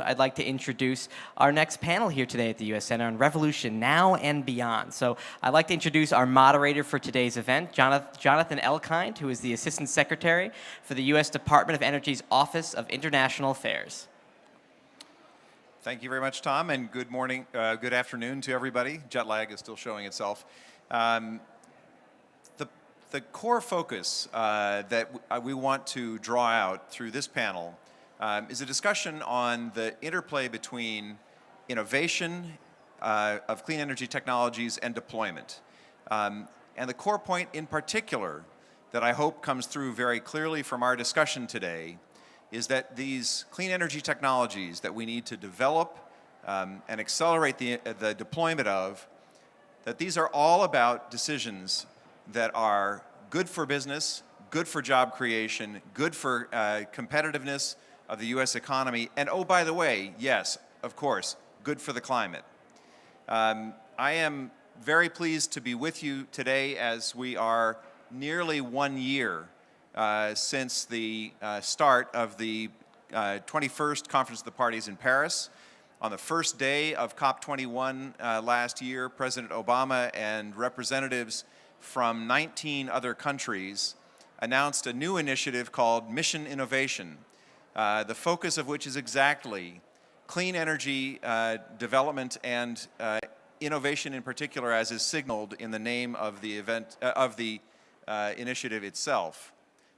I'd like to introduce our next panel here today at the U.S. Center on Revolution Now and Beyond. So I'd like to introduce our moderator for today's event, Jonathan Elkind, who is the Assistant Secretary for the U.S. Department of Energy's Office of International Affairs. Thank you very much, Tom, and good morning, good afternoon to everybody. Jet lag is still showing itself. The core focus that we want to draw out through this panel is a discussion on the interplay between innovation of clean energy technologies and deployment. And the core point in particular that I hope comes through very clearly from our discussion today is that these clean energy technologies that we need to develop and accelerate the deployment of, that these are all about decisions that are good for business, good for job creation, good for competitiveness of the U.S. economy, and oh, by the way, yes, of course, good for the climate. I am very pleased to be with you today as we are nearly 1 year since the start of the 21st Conference of the Parties in Paris. On the first day of COP-21 last year, President Obama and representatives from 19 other countries announced a new initiative called Mission Innovation, the focus of which is exactly clean energy development and innovation in particular, as is signaled in the name of the event initiative itself.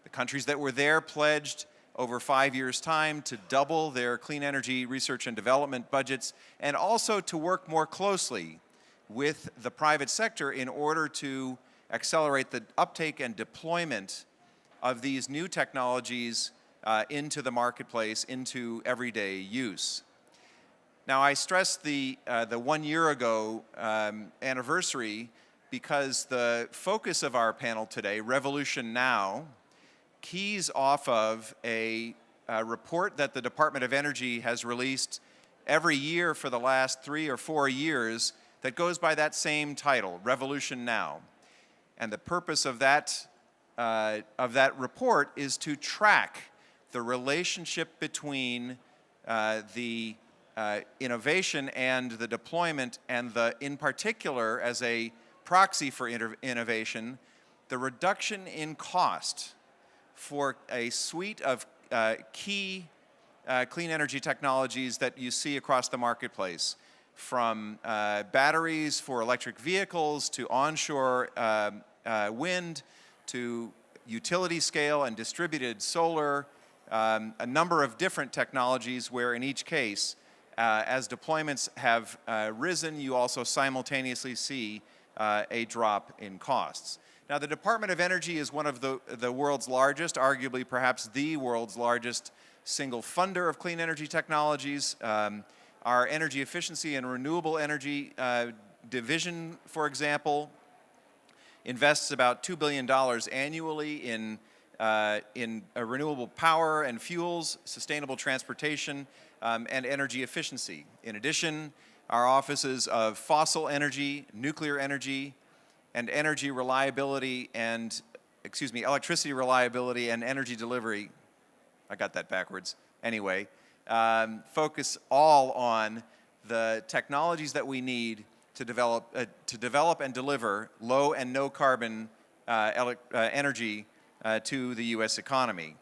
The countries that were there pledged over 5 years' time to double their clean energy research and development budgets, and also to work more closely with the private sector in order to accelerate the uptake and deployment of these new technologies into the marketplace, into everyday use. Now, I stress the 1 year ago anniversary because the focus of our panel today, Revolution Now, keys off of a report that the Department of Energy has released every year for the last 3 or 4 years that goes by that same title, Revolution Now. And the purpose of that report is to track the relationship between the innovation and the deployment, and in particular, as a proxy for innovation, the reduction in cost for a suite of key clean energy technologies that you see across the marketplace, from batteries for electric vehicles to onshore wind to utility scale and distributed solar, a number of different technologies where in each case, as deployments have risen, you also simultaneously see a drop in costs. Now, the Department of Energy is one of the world's largest, arguably perhaps the world's largest single funder of clean energy technologies. Our energy efficiency and renewable energy division, for example, invests about $2 billion annually in renewable power and fuels, sustainable transportation, and energy efficiency. In addition, our offices of fossil energy, nuclear energy, and energy reliability and, electricity reliability and energy delivery, I got that backwards, anyway, focus all on the technologies that we need to develop and deliver low and no carbon energy to the U.S. economy.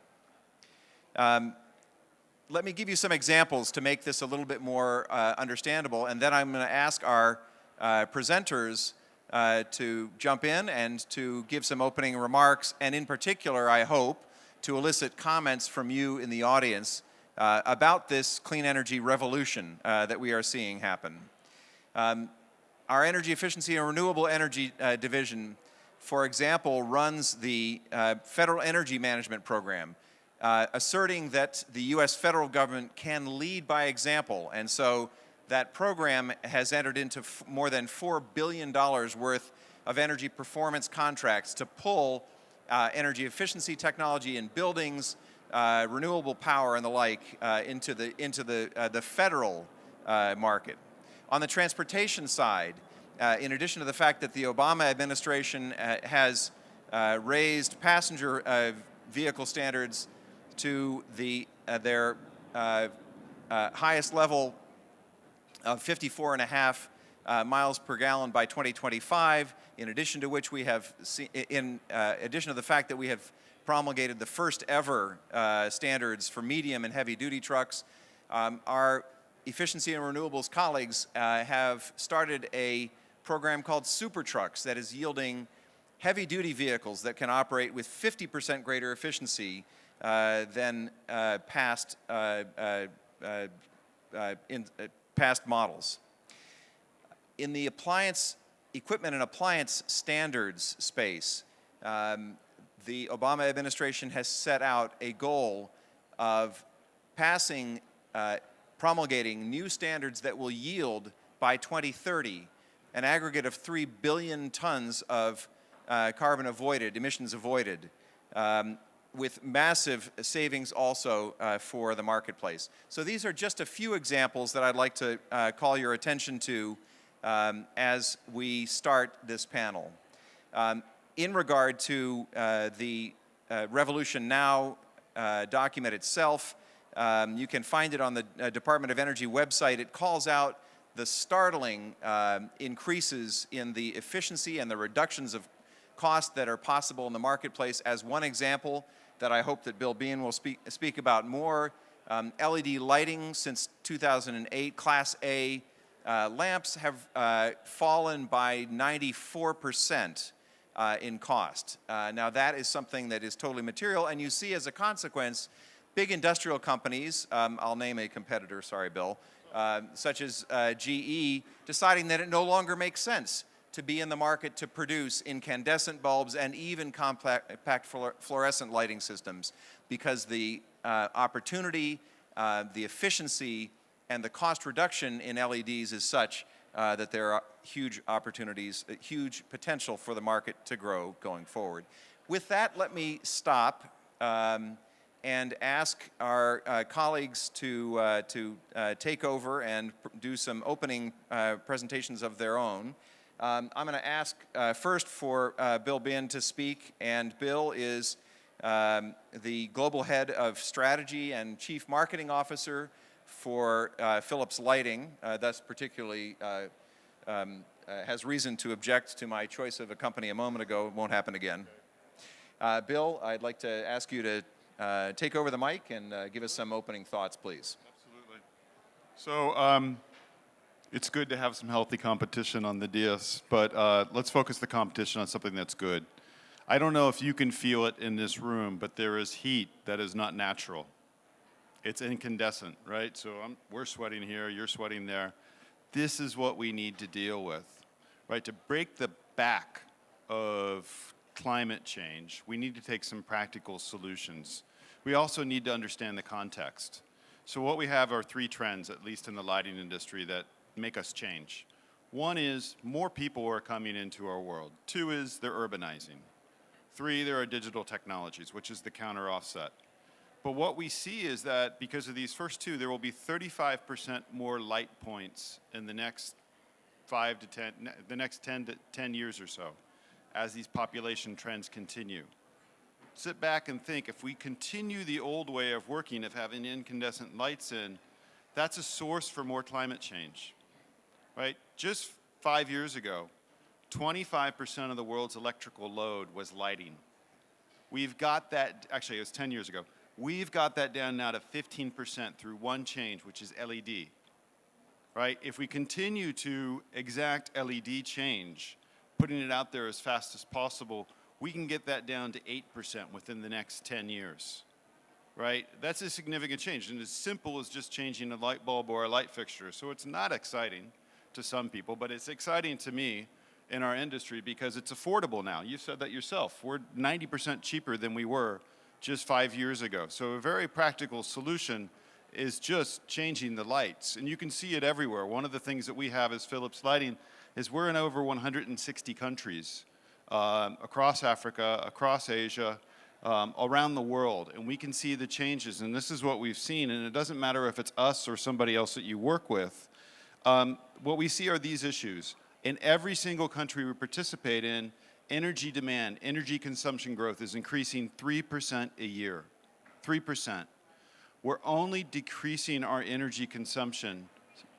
Let me give you some examples to make this a little bit more understandable, and then I'm going to ask our presenters to jump in and to give some opening remarks, and in particular, I hope, to elicit comments from you in the audience about this clean energy revolution that we are seeing happen. Our Energy Efficiency and Renewable Energy Division, for example, runs the Federal Energy Management Program, asserting that the U.S. federal government can lead by example, and so that program has entered into more than $4 billion worth of energy performance contracts to pull energy efficiency technology in buildings, renewable power, and the like into the federal market. On the transportation side, in addition to the fact that the Obama administration has raised passenger vehicle standards to their highest level of 54.5 miles per gallon by 2025, in addition to which we have, in addition to the fact that we have promulgated the first ever standards for medium and heavy duty trucks. Our efficiency and renewables colleagues have started a program called Super Trucks that is yielding heavy duty vehicles that can operate with 50% greater efficiency than past models. In the equipment and appliance standards space, the Obama administration has set out a goal of promulgating new standards that will yield by 2030 an aggregate of 3 billion tons of carbon avoided, emissions avoided, with massive savings also for the marketplace. So these are just a few examples that I'd like to call your attention to as we start this panel. In regard to the Revolution Now document itself, you can find it on the Department of Energy website. It calls out the startling increases in the efficiency and the reductions of cost that are possible in the marketplace as one example that I hope that Bill Bean will speak about more. LED lighting since 2008, Class A lamps have fallen by 94% in cost. Now that is something that is totally material, and you see as a consequence, big industrial companies, I'll name a competitor, sorry Bill, such as GE, deciding that it no longer makes sense to be in the market to produce incandescent bulbs and even compact fluorescent lighting systems, because the opportunity, the efficiency, and the cost reduction in LEDs is such that there are huge opportunities, huge potential for the market to grow going forward. With that, let me stop and ask our colleagues to take over and do some opening presentations of their own. I'm going to ask first for Bill Bean to speak, and Bill is the Global Head of Strategy and Chief Marketing Officer for Philips Lighting, thus particularly has reason to object to my choice of a company a moment ago. It won't happen again. Bill, I'd like to ask you to take over the mic and give us some opening thoughts, please. Absolutely. So it's good to have some healthy competition on the dais, but let's focus the competition on something that's good. I don't know if you can feel it in this room, but there is heat that is not natural. It's incandescent, right? So we're sweating here, you're sweating there. This is what we need to deal with, right? To break the back of climate change, we need to take some practical solutions. We also need to understand the context. So what we have are three trends, at least in the lighting industry, that make us change. One is more people are coming into our world. Two is they're urbanizing. Three, there are digital technologies, which is the counter offset. But what we see is that because of these first two, there will be 35% more light points in the next 10 to 10 years or so as these population trends continue. Sit back and think, if we continue the old way of working, of having incandescent lights in, that's a source for more climate change, right? Just 5 years ago, 25% of the world's electrical load was lighting. We've got that, actually it was 10 years ago, we've got that down now to 15% through one change, which is LED, right? If we continue to exact LED change, putting it out there as fast as possible, we can get that down to 8% within the next 10 years, right? That's a significant change, and as simple as just changing a light bulb or a light fixture. So it's not exciting to some people, but it's exciting to me in our industry because it's affordable now. You said that yourself. We're 90% cheaper than we were just 5 years ago. So a very practical solution is just changing the lights. And you can see it everywhere. One of the things that we have as Philips Lighting is we're in over 160 countries across Africa, across Asia, around the world. And we can see the changes. And this is what we've seen. And it doesn't matter if it's us or somebody else that you work with. What we see are these issues. In every single country we participate in, energy demand, energy consumption growth is increasing 3% a year. 3%. we're only decreasing our energy consumption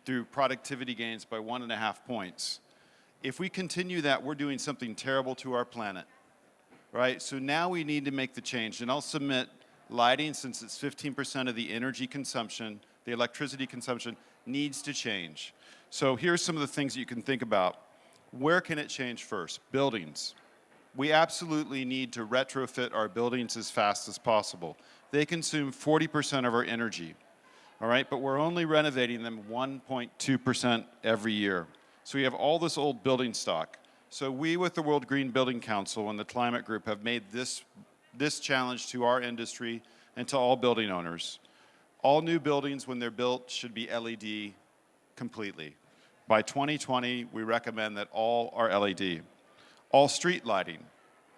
through productivity gains by 1.5 points. If we continue that, we're doing something terrible to our planet, right? So now we need to make the change. And I'll submit lighting, since it's 15% of the energy consumption, the electricity consumption, needs to change. So here's some of the things that you can think about. Where can it change first? Buildings. We absolutely need to retrofit our buildings as fast as possible. They consume 40% of our energy, all right? But we're only renovating them 1.2% every year. So we have all this old building stock. So we, with the World Green Building Council and the Climate Group, have made this challenge to our industry and to all building owners. All new buildings, when they're built, should be LED completely. By 2020, we recommend that all are LED. All street lighting,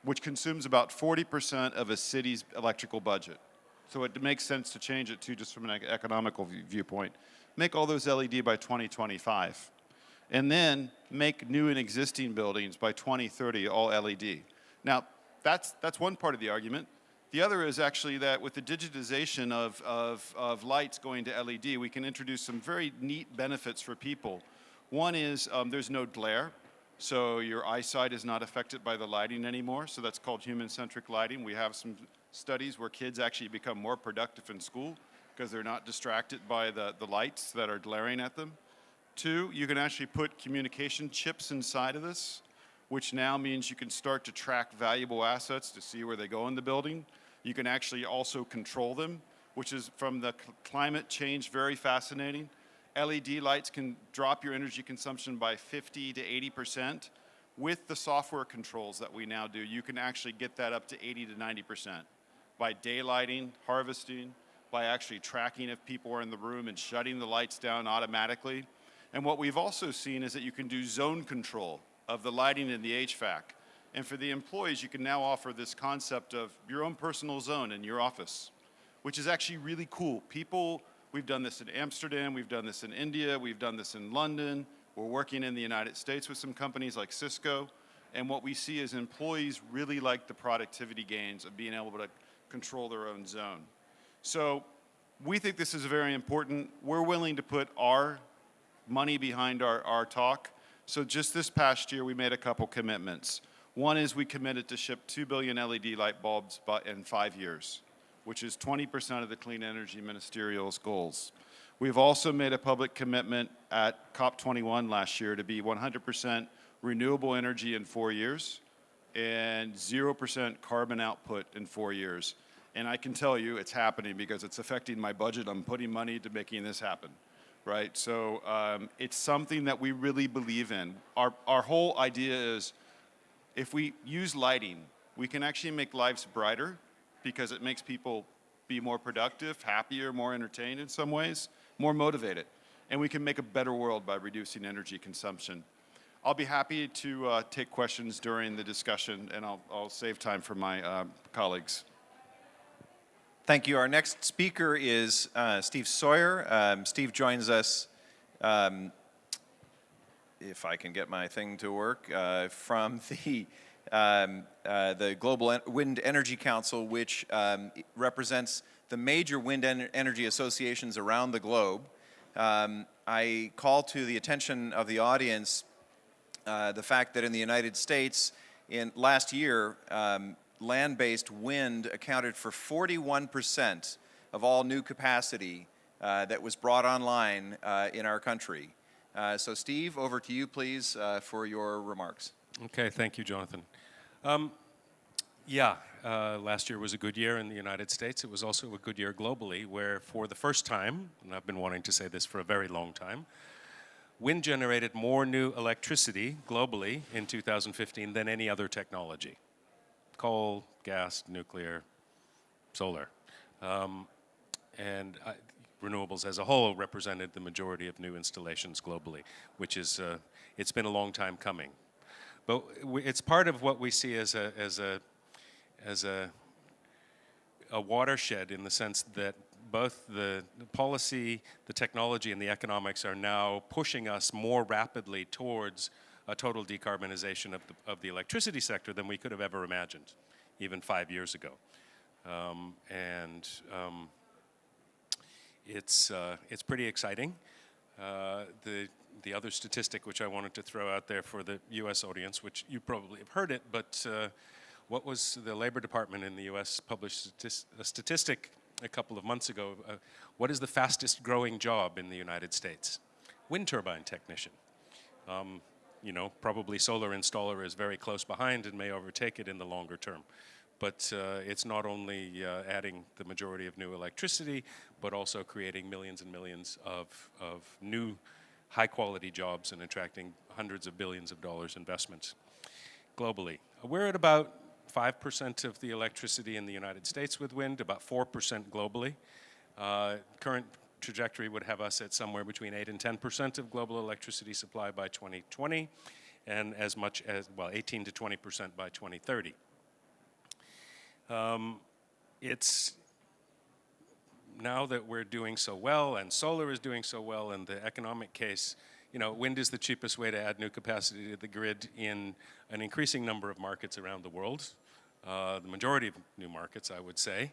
which consumes about 40% of a city's electrical budget. So it makes sense to change it too, just from an economical viewpoint. Make all those LED by 2025. And then make new and existing buildings by 2030 all LED. Now, that's one part of the argument. The other is actually that with the digitization of lights going to LED, we can introduce some very neat benefits for people. One is there's no glare, so your eyesight is not affected by the lighting anymore, so that's called human-centric lighting. We have some studies where kids actually become more productive in school because they're not distracted by the lights that are glaring at them. Two, you can actually put communication chips inside of this, which now means you can start to track valuable assets to see where they go in the building. You can actually also control them, which is, from the climate change, very fascinating. LED lights can drop your energy consumption by 50 to 80%. With the software controls that we now do, you can actually get that up to 80 to 90% by daylighting, harvesting, by actually tracking if people are in the room and shutting the lights down automatically. And what we've also seen is that you can do zone control of the lighting in the HVAC. And for the employees, you can now offer this concept of your own personal zone in your office, which is actually really cool. We've done this in Amsterdam, we've done this in India, we've done this in London. We're working in the United States with some companies like Cisco. And what we see is employees really like the productivity gains of being able to control their own zone. So we think this is very important. We're willing to put our money behind our talk. So just this past year, we made a couple commitments. One is we committed to ship 2 billion LED light bulbs in 5 years, which is 20% of the Clean Energy Ministerial's goals. We've also made a public commitment at COP-21 last year to be 100% renewable energy in 4 years and 0% carbon output in 4 years. And I can tell you it's happening because it's affecting my budget. I'm putting money to making this happen, right? So it's something that we really believe in. Our whole idea is if we use lighting, we can actually make lives brighter because it makes people be more productive, happier, more entertained in some ways, more motivated. And we can make a better world by reducing energy consumption. I'll be happy to take questions during the discussion, and I'll save time for my colleagues. Thank you. Our next speaker is Steve Sawyer. Steve joins us, if I can get my thing to work, from the Global Wind Energy Council, which represents the major wind energy associations around the globe. I call to the attention of the audience the fact that in the United States, in last year, land-based wind accounted for 41% of all new capacity that was brought online in our country. So Steve, over to you, please, for your remarks. Okay, thank you, Jonathan. Last year was a good year in the United States. It was also a good year globally, where for the first time, and I've been wanting to say this for a very long time, wind generated more new electricity globally in 2015 than any other technology. Coal, gas, nuclear, solar. Renewables as a whole represented the majority of new installations globally, which is, it's been a long time coming. But it's part of what we see as a watershed, in the sense that both the policy, the technology, and the economics are now pushing us more rapidly towards a total decarbonization of the electricity sector than we could have ever imagined, even 5 years ago. It's pretty exciting. The other statistic which I wanted to throw out there for the U.S. audience, which you probably have heard it, but what was the Labor Department in the U.S. published a statistic a couple of months ago? What is the fastest growing job in the United States? Wind turbine technician. You know, probably solar installer is very close behind and may overtake it in the longer term. But it's not only adding the majority of new electricity, but also creating millions and millions of new high-quality jobs and attracting hundreds of billions of dollars investments globally. We're at about 5% of the electricity in the United States with wind, about 4% globally. Current trajectory would have us at somewhere between 8 and 10% of global electricity supply by 2020, and as much as, well, 18 to 20% by 2030. It's now that we're doing so well and solar is doing so well and the economic case, you know, wind is the cheapest way to add new capacity to the grid in an increasing number of markets around the world, the majority of new markets, I would say.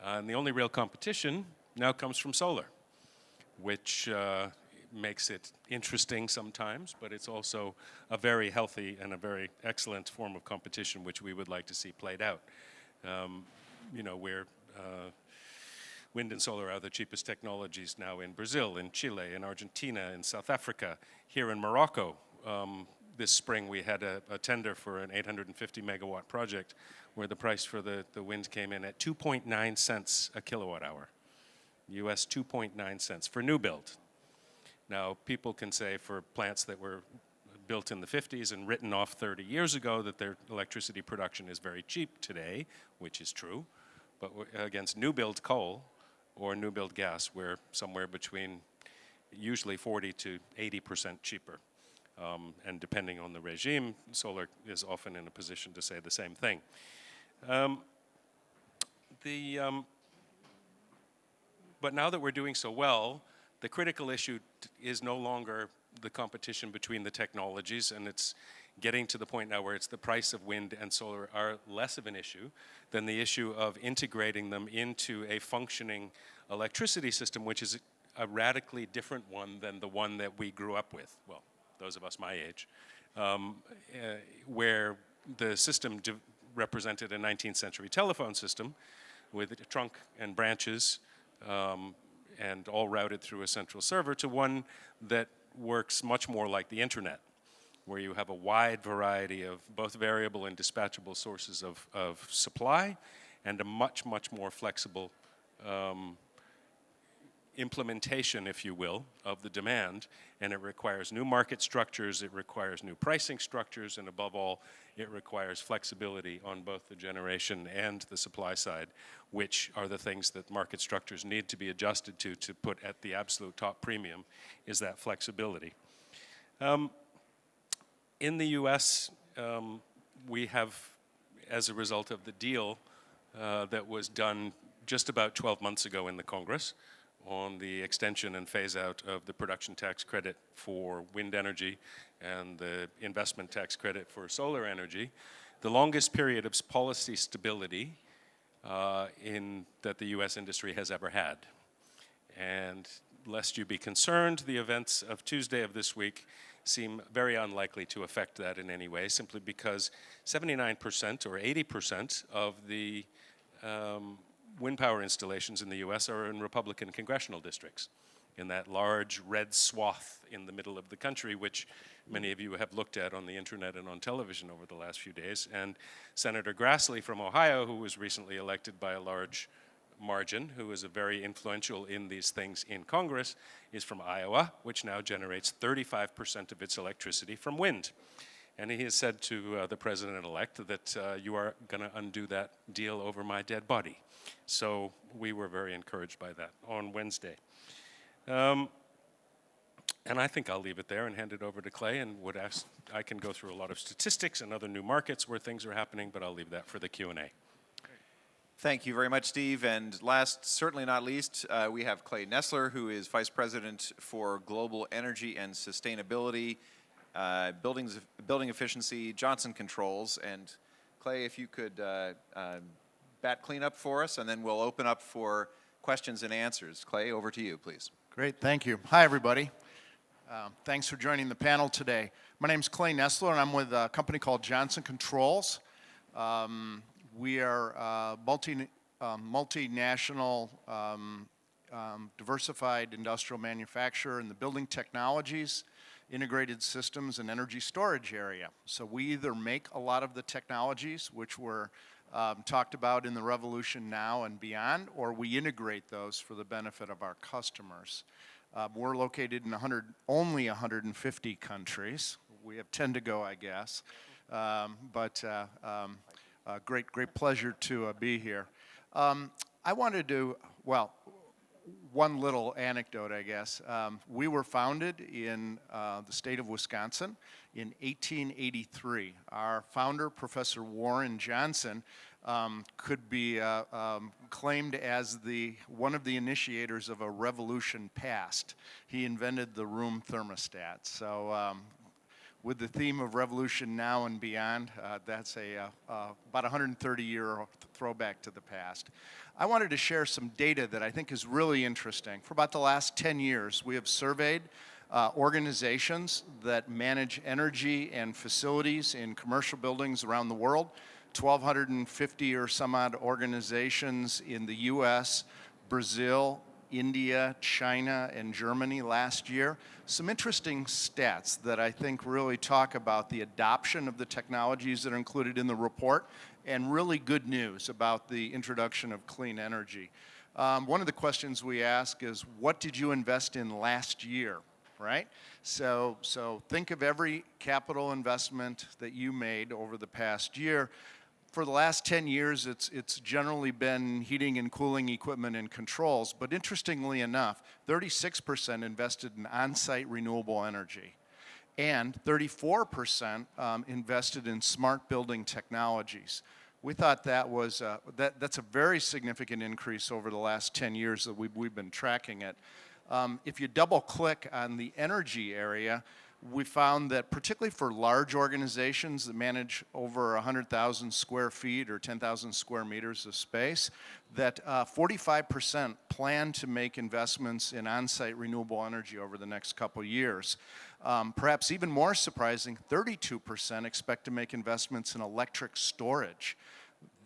And the only real competition now comes from solar, which makes it interesting sometimes, but it's also a very healthy and a very excellent form of competition which we would like to see played out. You know, where wind and solar are the cheapest technologies now in Brazil, in Chile, in Argentina, in South Africa. Here in Morocco, this spring we had a tender for an 850 megawatt project where the price for the wind came in at 2.9 cents a kilowatt hour. US 2.9 cents for new build. Now, people can say for plants that were built in the 50s and written off 30 years ago that their electricity production is very cheap today, which is true. But against new build coal or new build gas, we're somewhere between usually 40 to 80% cheaper. And depending on the regime, solar is often in a position to say the same thing. But now that we're doing so well, the critical issue is no longer the competition between the technologies, and it's getting to the point now where it's the price of wind and solar are less of an issue than the issue of integrating them into a functioning electricity system, which is a radically different one than the one that we grew up with. Well, those of us my age, where the system represented a 19th century telephone system with a trunk and branches and all routed through a central server, to one that works much more like the internet, where you have a wide variety of both variable and dispatchable sources of supply and a much, much more flexible implementation, if you will, of the demand. And it requires new market structures, it requires new pricing structures, and above all, it requires flexibility on both the generation and the supply side, which are the things that market structures need to be adjusted to put at the absolute top premium, is that flexibility. In the US, we have, as a result of the deal that was done just about 12 months ago in the Congress on the extension and phase out of the production tax credit for wind energy and the investment tax credit for solar energy, the longest period of policy stability that the US industry has ever had. And lest you be concerned, the events of Tuesday of this week seem very unlikely to affect that in any way, simply because 79% or 80% of the wind power installations in the US are in Republican congressional districts, in that large red swath in the middle of the country, which many of you have looked at on the internet and on television over the last few days. And Senator Grassley from Ohio, who was recently elected by a large margin, who is very influential in these things in Congress, is from Iowa, which now generates 35% of its electricity from wind. And he has said to the president-elect that you are going to undo that deal over my dead body. So we were very encouraged by that on Wednesday. And I think I'll leave it there and hand it over to Clay, and would ask, I can go through a lot of statistics and other new markets where things are happening, but I'll leave that for the Q&A. Thank you very much, Steve. And last, certainly not least, we have Clay Nestler, who is Vice President for Global Energy and Sustainability, Building Efficiency, Johnson Controls. And Clay, if you could bat cleanup for us, and then we'll open up for questions and answers. Clay, over to you, please. Great, thank you. Hi, everybody. Thanks for joining the panel today. My name is Clay Nestler, and I'm with a company called Johnson Controls. We are a multinational, diversified industrial manufacturer in the building technologies, integrated systems, and energy storage area. So we either make a lot of the technologies, which were talked about in the revolution now and beyond, or we integrate those for the benefit of our customers. We're located in only 150 countries. We have 10 to go, I guess. Great pleasure to be here. I wanted to, well, one little anecdote, I guess. We were founded in the state of Wisconsin in 1883. Our founder, Professor Warren Johnson, could be claimed as one of the initiators of a revolution past. He invented the room thermostat. So with the theme of revolution now and beyond, that's about 130-year throwback to the past. I wanted to share some data that I think is really interesting. For about the last 10 years, we have surveyed organizations that manage energy and facilities in commercial buildings around the world, 1,250 or some odd organizations in the US, Brazil, India, China, and Germany last year. Some interesting stats that I think really talk about the adoption of the technologies that are included in the report, and really good news about the introduction of clean energy. One of the questions we ask is, what did you invest in last year, right? So think of every capital investment that you made over the past year. For the last 10 years, it's generally been heating and cooling equipment and controls, but interestingly enough, 36% invested in on-site renewable energy, and 34% invested in smart building technologies. We thought that was that's a very significant increase over the last 10 years that we've been tracking it. If you double-click on the energy area, we found that particularly for large organizations that manage over 100,000 square feet or 10,000 square meters of space, that 45% plan to make investments in on-site renewable energy over the next couple years. Perhaps even more surprising, 32% expect to make investments in electric storage.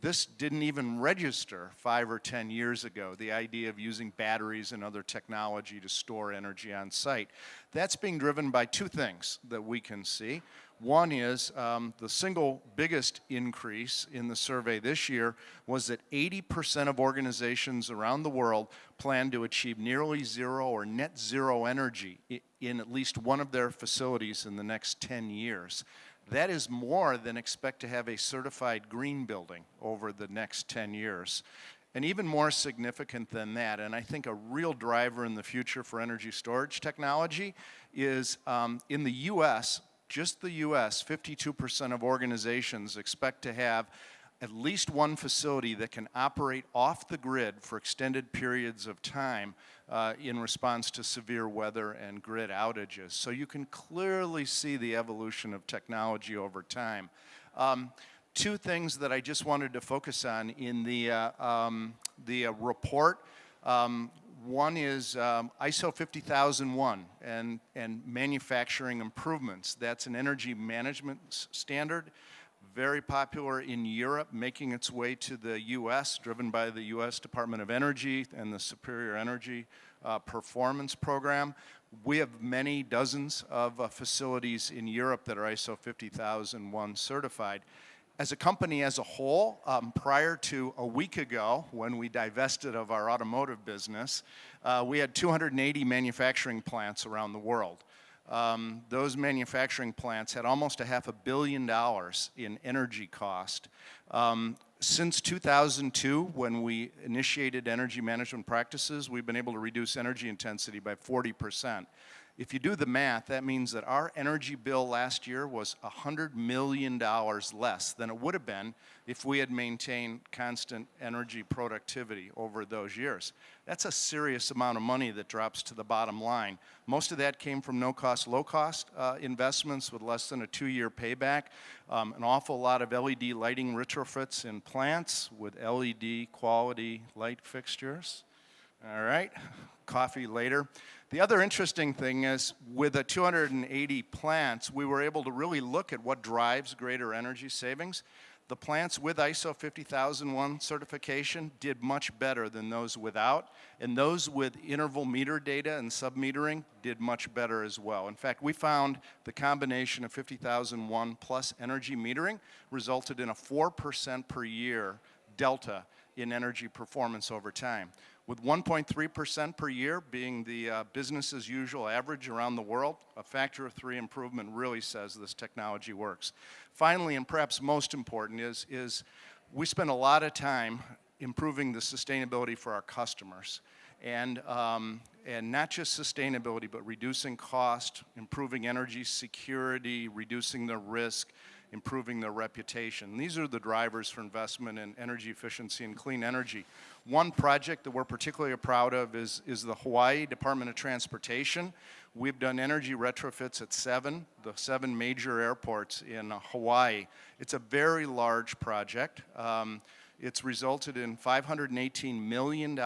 This didn't even register 5 or 10 years ago, the idea of using batteries and other technology to store energy on site. That's being driven by two things that we can see. One is the single biggest increase in the survey this year was that 80% of organizations around the world plan to achieve nearly zero or net zero energy in at least one of their facilities in the next 10 years. That is more than expect to have a certified green building over the next 10 years. And even more significant than that, and I think a real driver in the future for energy storage technology is in the US, just the US, 52% of organizations expect to have at least one facility that can operate off the grid for extended periods of time in response to severe weather and grid outages. So you can clearly see the evolution of technology over time. Two things that I just wanted to focus on in the report. One is ISO 50001 and manufacturing improvements. That's an energy management standard, very popular in Europe, making its way to the US, driven by the US Department of Energy and the Superior Energy Performance Program. We have many dozens of facilities in Europe that are ISO 50001 certified. As a company as a whole, prior to a week ago when we divested of our automotive business, we had 280 manufacturing plants around the world. Those manufacturing plants had almost $500 million in energy cost. Since 2002, when we initiated energy management practices, we've been able to reduce energy intensity by 40%. If you do the math, that means that our energy bill last year was $100 million less than it would have been if we had maintained constant energy productivity over those years. That's a serious amount of money that drops to the bottom line. Most of that came from no-cost, low-cost investments with less than a 2-year payback. An awful lot of LED lighting retrofits in plants with LED quality light fixtures. All right, coffee later. The other interesting thing is with the 280 plants, we were able to really look at what drives greater energy savings. The plants with ISO 50001 certification did much better than those without, and those with interval meter data and sub-metering did much better as well. In fact, we found the combination of 50001 plus energy metering resulted in a 4% per year delta in energy performance over time. With 1.3% per year being the business as usual average around the world, a factor of 3 improvement really says this technology works. Finally, and perhaps most important, is we spend a lot of time improving the sustainability for our customers. And not just sustainability, but reducing cost, improving energy security, reducing the risk, improving their reputation. These are the drivers for investment in energy efficiency and clean energy. One project that we're particularly proud of is the Hawaii Department of Transportation. We've done energy retrofits at the seven major airports in Hawaii. It's a very large project. It's resulted in $518 million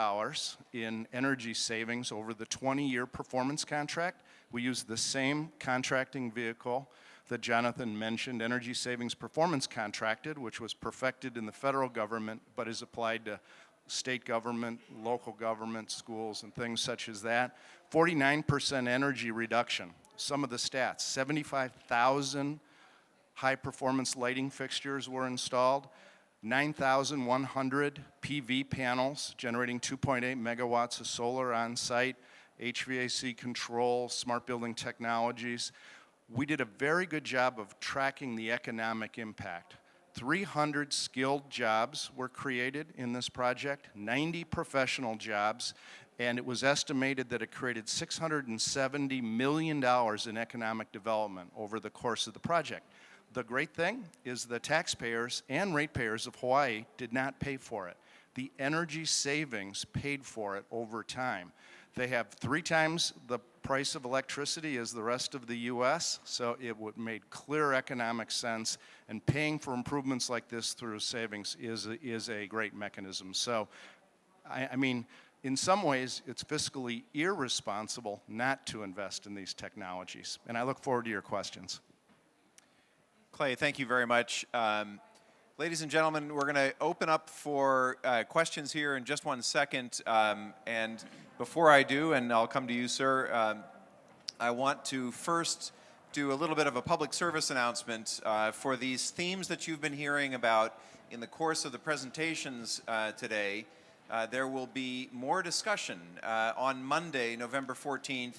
in energy savings over the 20-year performance contract. We use the same contracting vehicle that Jonathan mentioned, Energy Savings Performance Contracted, which was perfected in the federal government, but is applied to state government, local government, schools, and things such as that. 49% energy reduction. Some of the stats, 75,000 high-performance lighting fixtures were installed, 9,100 PV panels generating 2.8 megawatts of solar on site, HVAC control, smart building technologies. We did a very good job of tracking the economic impact. 300 skilled jobs were created in this project, 90 professional jobs, and it was estimated that it created $670 million in economic development over the course of the project. The great thing is the taxpayers and ratepayers of Hawaii did not pay for it. The energy savings paid for it over time. They have 3 times the price of electricity as the rest of the U.S., so it made clear economic sense, and paying for improvements like this through savings is a great mechanism. So, I mean, in some ways, it's fiscally irresponsible not to invest in these technologies, and I look forward to your questions. Clay, thank you very much. Ladies and gentlemen, we're going to open up for questions here in just one second. And before I do, and I'll come to you, sir, I want to first do a little bit of a public service announcement for these themes that you've been hearing about in the course of the presentations today. There will be more discussion on Monday, November 14th,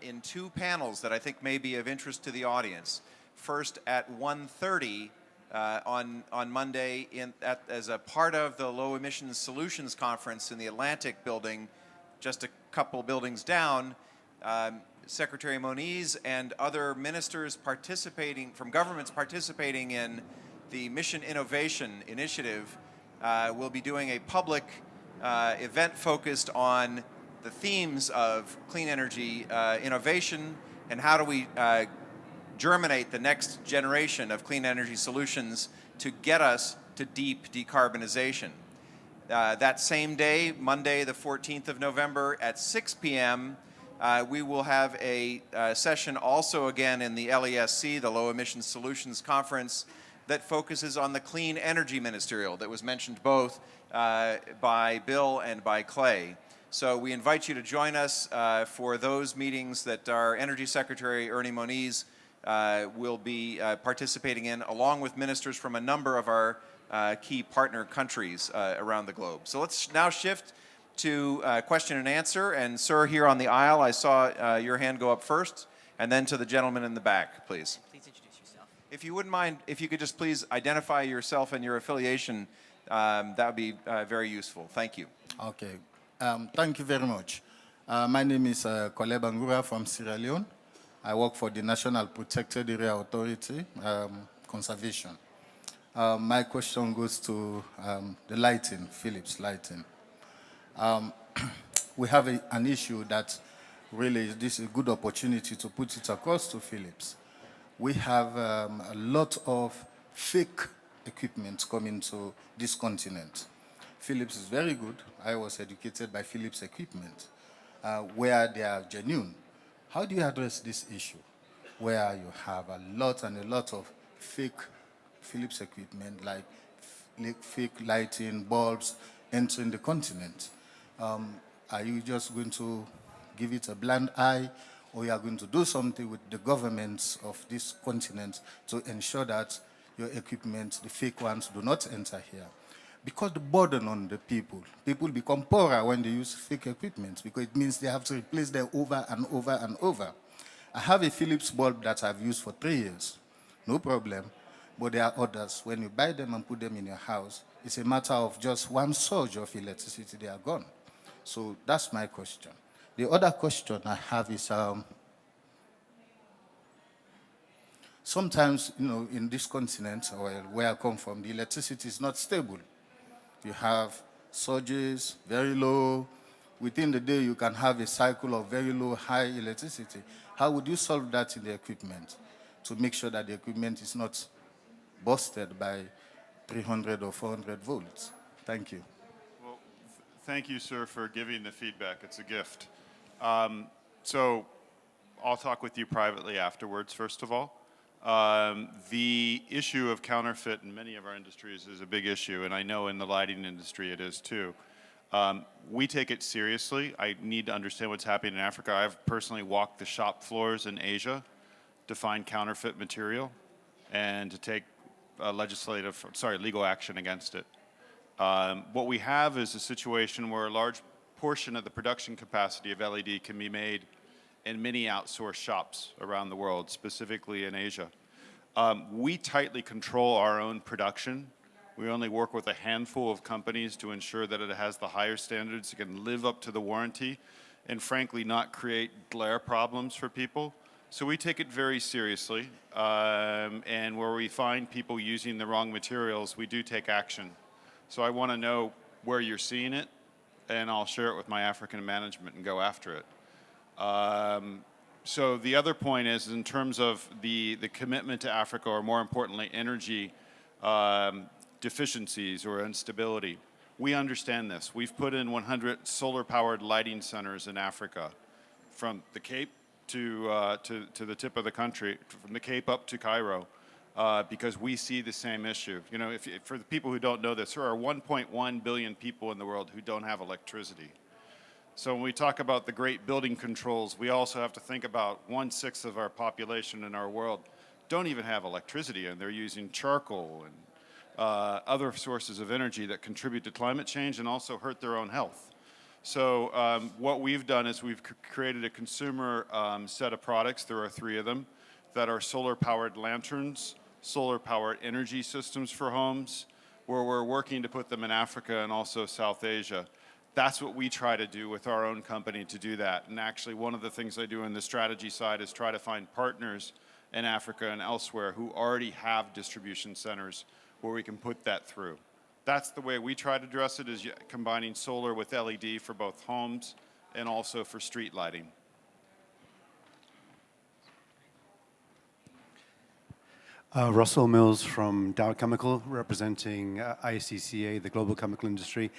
in 2 panels that I think may be of interest to the audience. First at 1:30 on Monday as a part of the Low Emissions Solutions Conference in the Atlantic building, just a couple buildings down. Secretary Moniz and other ministers participating from governments participating in the Mission Innovation Initiative will be doing a public event focused on the themes of clean energy innovation and how do we germinate the next generation of clean energy solutions to get us to deep decarbonization. That same day, Monday the 14th of November at 6 p.m., we will have a session also again in the LESC, the Low Emissions Solutions Conference, that focuses on the Clean Energy Ministerial that was mentioned both by Bill and by Clay. So we invite you to join us for those meetings that our Energy Secretary, Ernie Moniz, will be participating in, along with ministers from a number of our key partner countries around the globe. So let's now shift to question and answer. And sir, here on the aisle, I saw your hand go up first, and then to the gentleman in the back, please. Please introduce yourself. If you wouldn't mind, if you could just please identify yourself and your affiliation, that would be very useful. Thank you. Okay. Thank you very much. My name is Kole Bangura from Sierra Leone. I work for the National Protected Area Authority, Conservation. My question goes to the lighting, Philips lighting. We have an issue that really this is a good opportunity to put it across to Philips. We have a lot of fake equipment coming to this continent. Philips is very good. I was educated by Philips equipment, where they are genuine. How do you address this issue, where you have a lot and a lot of fake Philips equipment, like fake lighting, bulbs, entering the continent? Are you just going to give it a blind eye, or you are going to do something with the governments of this continent to ensure that your equipment, the fake ones, do not enter here? Because the burden on the people become poorer when they use fake equipment, because it means they have to replace them over and over and over. I have a Philips bulb that I've used for 3 years, no problem. But there are others, when you buy them and put them in your house, it's a matter of just one surge of electricity, they are gone. So that's my question. The other question I have is, sometimes, in this continent, or where I come from, the electricity is not stable. You have surges, very low. Within the day, you can have a cycle of very low, high electricity. How would you solve that in the equipment to make sure that the equipment is not busted by 300 or 400 volts? Thank you. Well, thank you, sir, for giving the feedback. It's a gift. So I'll talk with you privately afterwards, first of all. The issue of counterfeit in many of our industries is a big issue, and I know in the lighting industry it is too. We take it seriously. I need to understand what's happening in Africa. I've personally walked the shop floors in Asia to find counterfeit material and to take legal action against it. What we have is a situation where a large portion of the production capacity of LED can be made in many outsourced shops around the world, specifically in Asia. We tightly control our own production. We only work with a handful of companies to ensure that it has the higher standards, it can live up to the warranty, and frankly not create glare problems for people. So we take it very seriously, and where we find people using the wrong materials, we do take action. So I want to know where you're seeing it, and I'll share it with my African management and go after it. So the other point is, in terms of the commitment to Africa, or more importantly, energy deficiencies or instability, we understand this. We've put in 100 solar-powered lighting centers in Africa, from the Cape to the tip of the country, from the Cape up to Cairo, because we see the same issue. For the people who don't know this, there are 1.1 billion people in the world who don't have electricity. So when we talk about the great building controls, we also have to think about 1/6 of our population in our world don't even have electricity, and they're using charcoal and other sources of energy that contribute to climate change and also hurt their own health. So what we've done is we've created a consumer set of products, there are 3 of them, that are solar-powered lanterns, solar-powered energy systems for homes, where we're working to put them in Africa and also South Asia. That's what we try to do with our own company, to do that. And actually, one of the things I do in the strategy side is try to find partners in Africa and elsewhere who already have distribution centers where we can put that through. That's the way we try to address it, is combining solar with LED for both homes and also for street lighting. Russell Mills from Dow Chemical, representing ICCA, the global chemical industry.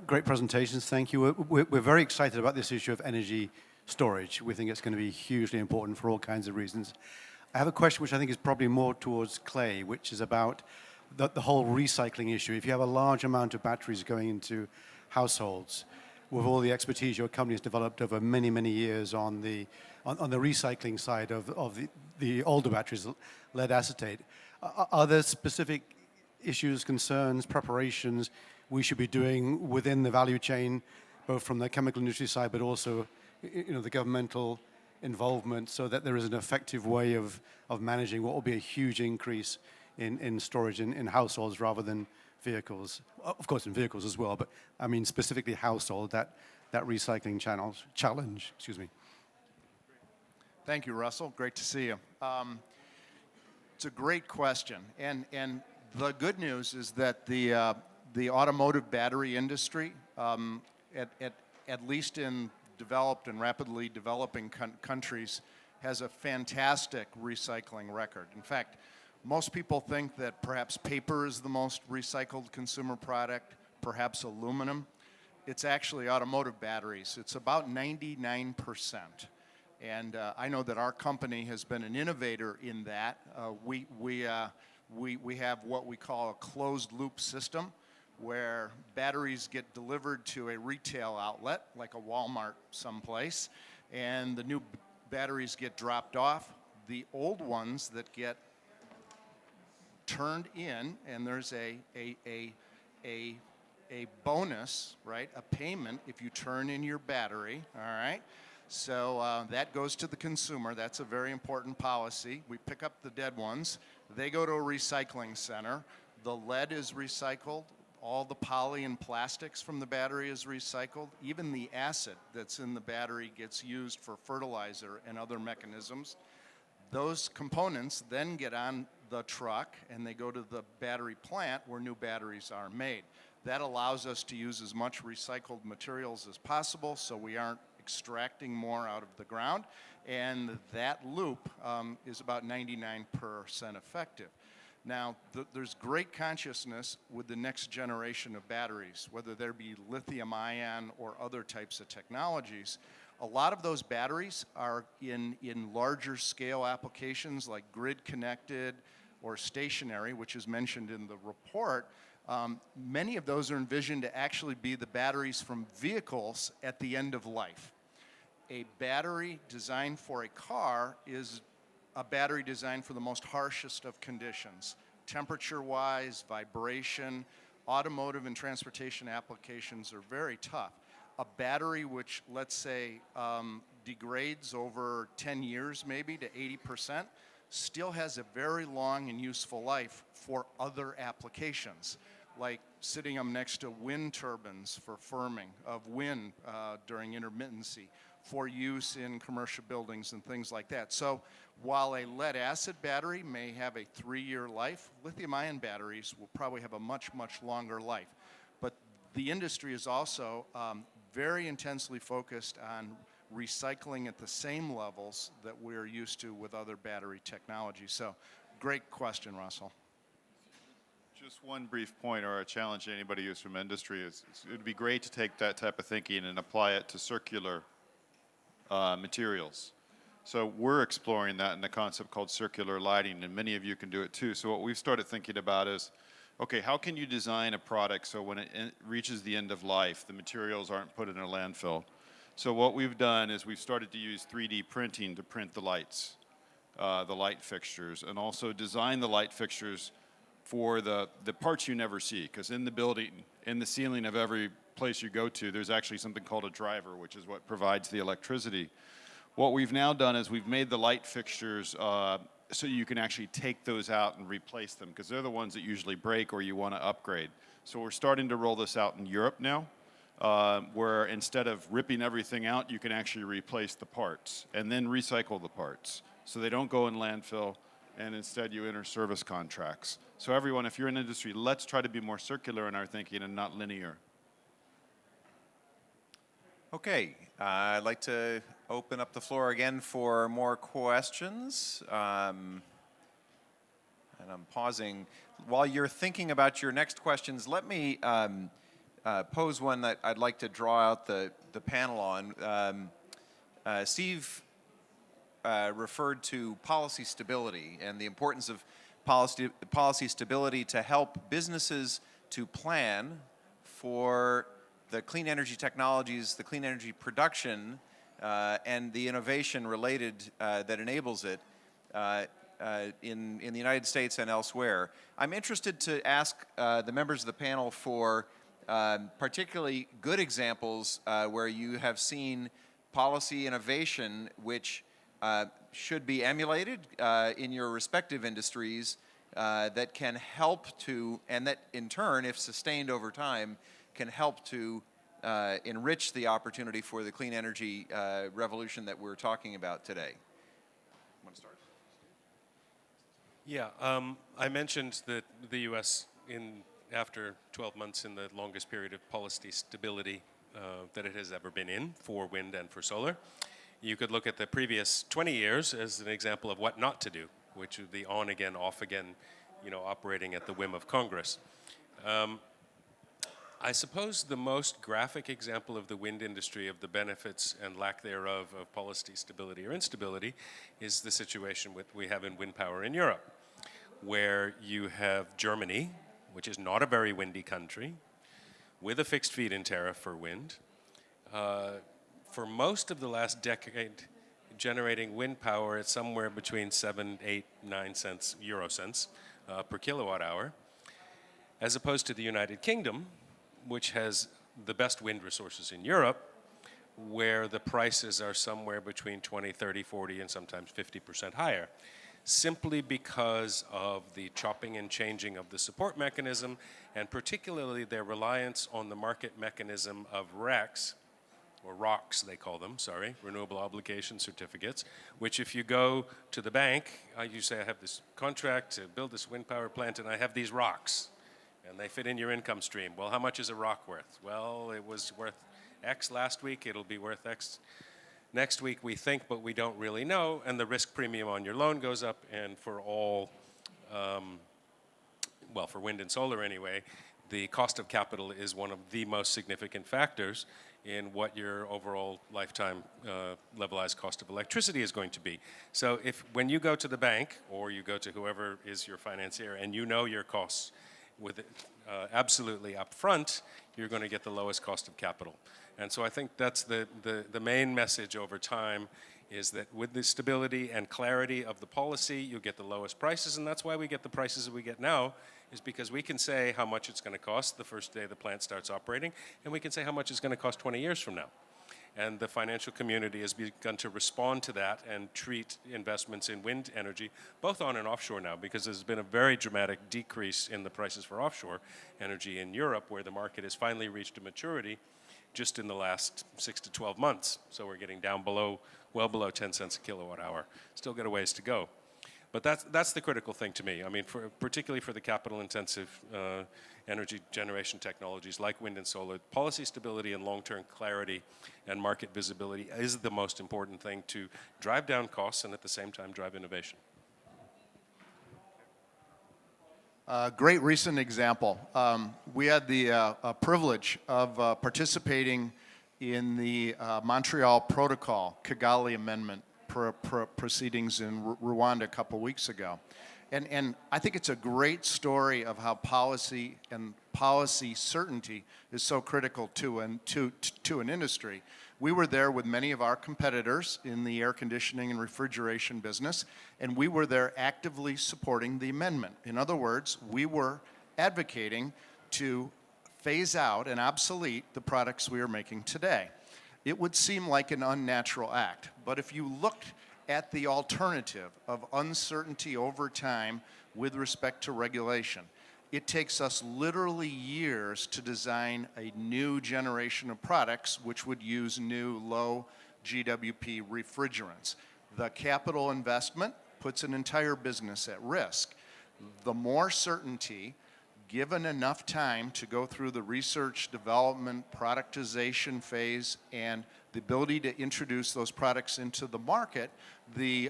Great presentations, thank you. We're very excited about this issue of energy storage. We think it's going to be hugely important for all kinds of reasons. I have a question which I think is probably more towards Clay, which is about the whole recycling issue. If you have a large amount of batteries going into households, with all the expertise your company has developed over many, many years on the recycling side of the older batteries, lead acetate, are there specific issues, concerns, preparations we should be doing within the value chain, both from the chemical industry side, but also the governmental involvement, so that there is an effective way of managing what will be a huge increase in storage in households rather than vehicles? Of course, in vehicles as well, but I mean specifically household, that recycling challenge, excuse me. Thank you, Russell. Great to see you. It's a great question, and the good news is that the automotive battery industry, at least in developed and rapidly developing countries, has a fantastic recycling record. In fact, most people think that perhaps paper is the most recycled consumer product. perhaps aluminum. It's actually automotive batteries. It's about 99%. And I know that our company has been an innovator in that. We have what we call a closed loop system, where batteries get delivered to a retail outlet, like a Walmart someplace, and the new batteries get dropped off. The old ones that get turned in, and there's a bonus, right, a payment if you turn in your battery, all right? So that goes to the consumer. That's a very important policy. We pick up the dead ones. They go to a recycling center. The lead is recycled. All the poly and plastics from the battery is recycled. Even the acid that's in the battery gets used for fertilizer and other mechanisms. Those components then get on the truck and they go to the battery plant where new batteries are made. That allows us to use as much recycled materials as possible so we aren't extracting more out of the ground, and that loop is about 99% effective. Now, there's great consciousness with the next generation of batteries, whether there be lithium-ion or other types of technologies. A lot of those batteries are in larger scale applications like grid-connected or stationary, which is mentioned in the report. Many of those are envisioned to actually be the batteries from vehicles at the end of life. A battery designed for a car is a battery designed for the most harshest of conditions, temperature-wise, vibration. Automotive and transportation applications are very tough. A battery which, let's say, degrades over 10 years maybe to 80%, still has a very long and useful life for other applications, like sitting them next to wind turbines for firming of wind during intermittency, for use in commercial buildings and things like that. So while a lead acid battery may have a 3-year life, lithium-ion batteries will probably have a much, much longer life. But the industry is also very intensely focused on recycling at the same levels that we're used to with other battery technologies. So great question, Russell. Just one brief point or a challenge to anybody who's from industry is it would be great to take that type of thinking and apply it to circular materials. So we're exploring that in a concept called circular lighting, and many of you can do it too. So what we've started thinking about is, okay, how can you design a product so when it reaches the end of life, the materials aren't put in a landfill? So what we've done is we've started to use 3D printing to print the lights, the light fixtures, and also design the light fixtures for the parts you never see, because in the building, in the ceiling of every place you go to, there's actually something called a driver, which is what provides the electricity. What we've now done is we've made the light fixtures so you can actually take those out and replace them, because they're the ones that usually break or you want to upgrade. So we're starting to roll this out in Europe now, where instead of ripping everything out, you can actually replace the parts and then recycle the parts. So they don't go in landfill, and instead you enter service contracts. So everyone, if you're in industry, let's try to be more circular in our thinking and not linear. Okay, I'd like to open up the floor again for more questions. And I'm pausing. While you're thinking about your next questions, let me pose one that I'd like to draw out the panel on. Steve referred to policy stability and the importance of policy stability to help businesses to plan for the clean energy technologies, the clean energy production, and the innovation related that enables it in the United States and elsewhere. I'm interested to ask the members of the panel for particularly good examples where you have seen policy innovation which should be emulated in your respective industries that can help to, and that in turn, if sustained over time, can help to enrich the opportunity for the clean energy revolution that we're talking about today. Want to start? Yeah, I mentioned that the U.S. after 12 months in the longest period of policy stability that it has ever been in for wind and for solar. You could look at the previous 20 years as an example of what not to do, which would be on again, off again, operating at the whim of Congress. I suppose the most graphic example of the wind industry, of the benefits and lack thereof of policy stability or instability, is the situation we have in wind power in Europe, where you have Germany, which is not a very windy country, with a fixed feed-in tariff for wind. For most of the last decade, generating wind power at somewhere between 7, 8, 9 cents, euro cents per kilowatt hour, as opposed to the United Kingdom, which has the best wind resources in Europe, where the prices are somewhere between 20, 30, 40, and sometimes 50% higher, simply because of the chopping and changing of the support mechanism, and particularly their reliance on the market mechanism of RECs, or ROCs they call them, sorry, Renewable Obligation Certificates, which if you go to the bank, you say, I have this contract to build this wind power plant and I have these ROCs, and they fit in your income stream. Well, how much is a ROC worth? Well, it was worth X last week, it'll be worth X next week, we think, but we don't really know, and the risk premium on your loan goes up, and for all, well, for wind and solar anyway, the cost of capital is one of the most significant factors in what your overall lifetime levelized cost of electricity is going to be. So when you go to the bank, or you go to whoever is your financier, and you know your costs with it absolutely up front, you're going to get the lowest cost of capital. And so I think that's the main message over time, is that with the stability and clarity of the policy, you get the lowest prices, and that's why we get the prices that we get now, is because we can say how much it's going to cost the first day the plant starts operating, and we can say how much it's going to cost 20 years from now. And the financial community has begun to respond to that and treat investments in wind energy, both on and offshore now, because there's been a very dramatic decrease in the prices for offshore energy in Europe, where the market has finally reached a maturity just in the last 6 to 12 months. So we're getting down below, well below 10 cents a kilowatt hour. Still got a ways to go. But that's the critical thing to me. I mean, particularly for the capital-intensive energy generation technologies like wind and solar, policy stability and long-term clarity and market visibility is the most important thing to drive down costs and at the same time drive innovation. Great recent example. We had the privilege of participating in the Montreal Protocol, Kigali Amendment proceedings in Rwanda a couple weeks ago. And I think it's a great story of how policy and policy certainty is so critical to an industry. We were there with many of our competitors in the air conditioning and refrigeration business, and we were there actively supporting the amendment. In other words, we were advocating to phase out and obsolete the products we are making today. It would seem like an unnatural act, but if you looked at the alternative of uncertainty over time with respect to regulation, it takes us literally years to design a new generation of products which would use new low GWP refrigerants. The capital investment puts an entire business at risk. The more certainty, given enough time to go through the research, development, productization phase, and the ability to introduce those products into the market, the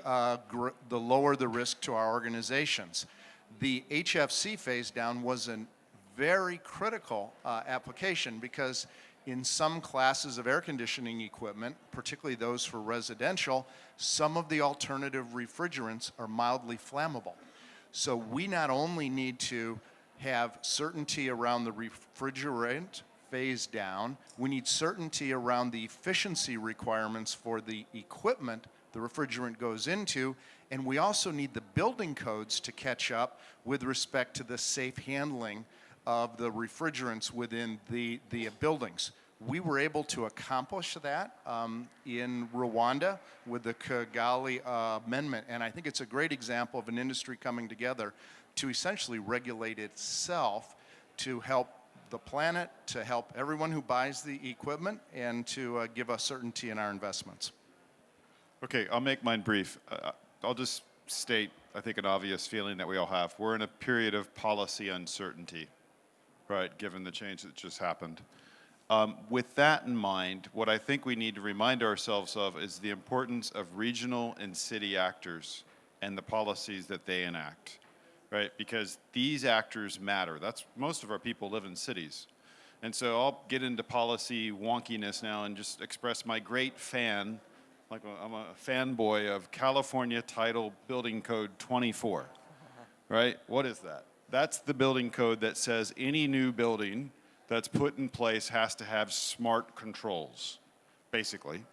lower the risk to our organizations. The HFC phase down was a very critical application, because in some classes of air conditioning equipment, particularly those for residential, some of the alternative refrigerants are mildly flammable. So we not only need to have certainty around the refrigerant phase down, we need certainty around the efficiency requirements for the equipment the refrigerant goes into, and we also need the building codes to catch up with respect to the safe handling of the refrigerants within the buildings. We were able to accomplish that in Rwanda with the Kigali Amendment, and I think it's a great example of an industry coming together to essentially regulate itself to help the planet, to help everyone who buys the equipment, and to give us certainty in our investments. Okay, I'll make mine brief. I'll just state, I think, an obvious feeling that we all have. We're in a period of policy uncertainty, right, given the change that just happened. With that in mind, what I think we need to remind ourselves of is the importance of regional and city actors and the policies that they enact, right? Because these actors matter. Most of our people live in cities. And so I'll get into policy wonkiness now and just express my great fan, I'm a fanboy of California Title Building Code 24, right? What is that? That's the building code that says any new building that's put in place has to have smart controls, basically,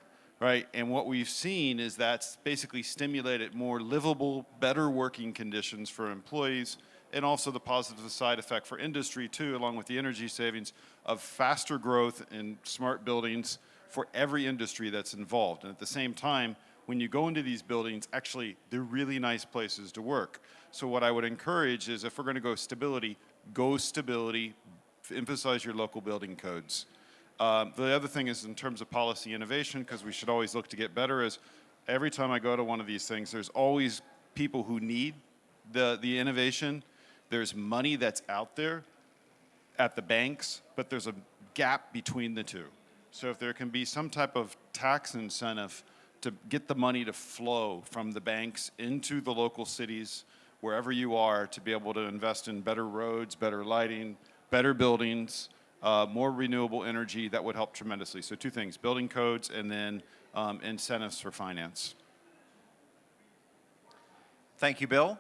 right? And what we've seen is that's basically stimulated more livable, better working conditions for employees, and also the positive side effect for industry too, along with the energy savings of faster growth in smart buildings for every industry that's involved. And at the same time, when you go into these buildings, actually, they're really nice places to work. So what I would encourage is if we're going to go stability, emphasize your local building codes. The other thing is in terms of policy innovation, because we should always look to get better, is every time I go to one of these things, there's always people who need the innovation. There's money that's out there at the banks, but there's a gap between the two. So if there can be some type of tax incentive to get the money to flow from the banks into the local cities, wherever you are, to be able to invest in better roads, better lighting, better buildings, more renewable energy, that would help tremendously. So two things, building codes and then incentives for finance. Thank you, Bill.